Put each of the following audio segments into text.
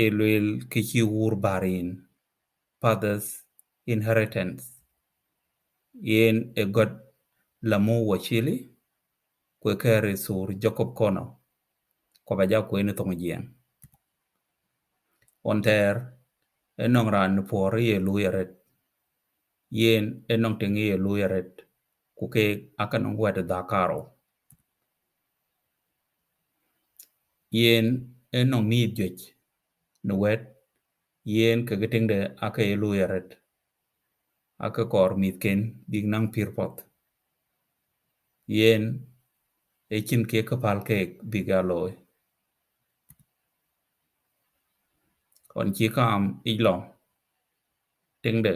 elwel kichiwur barin father's inheritance yen e god lamu wachili kwe kere sur Jacob kono kwa baja kweni thong jieng onter enong ran por ye luyaret yen enong tengi ye luyaret kuke akanong wet dakaro yen enong mi jwech no wet yen kagitingde aka ye luyaret aka kor mitken big nang pirpot yen echin ke kapal kek bigaloy kon chi kam ilong tingde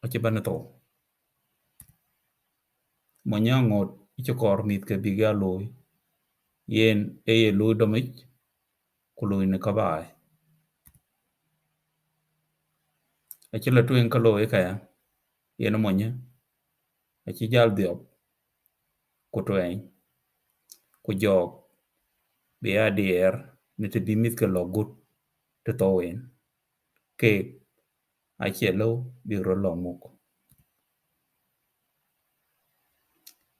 ochibanato monyangot ichokor mit ke bigaloy yen eye luy domich kuluy ne kabai achila tuen kaloy kaya yen monye achijal diop kutuen kujok bia dier nite bimit ke logut te towen ke achelo biro lomuk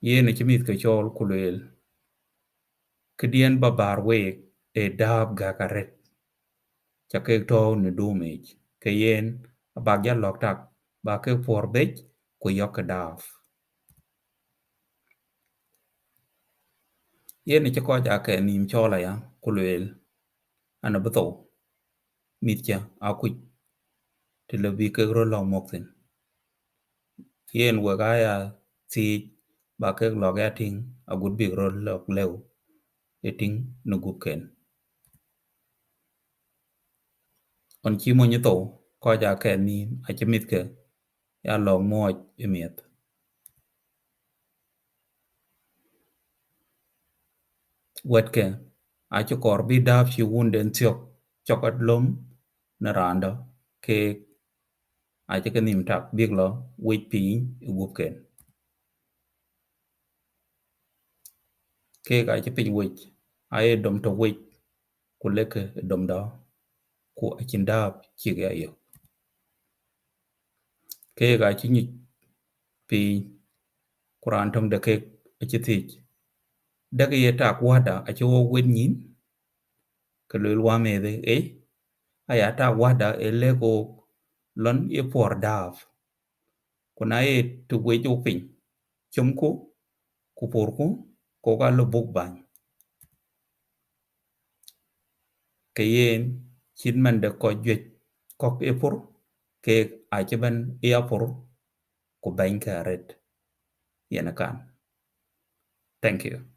yen achimit ke chol kulel kidien babar wek e dab gakaret chake to ne dumech ke yen abagya loktak ba ke porbech ku yok daf yen chako ja ke nim chola ya kulel ana beto mitya akuj telebi ke ro lomokten yen wagaya ti ba ke logating agud big ro lok lew eting no guken on chi mo nyito ko ja ke ni achimit ke ya long moj emiet wetke acho kor bi dab chi wunden tiok chokat lom na randa ke acho ke nim tak big lo wich pi guken ke ga chi pin wich aye dom to wich kuleke dom da ku achindab chi ga yo ke ga chi ni pi kuran tong de ke achithich daga ye tak wada acho wen nyin ke lwa mede aya ta wada elego lon e por dav kuna e tu we ju pin chumku ku porku ko ga lo buk ban ke yen chin man de ko jwe kok e por ke a chiban e por ku ban ka red yana kan thank you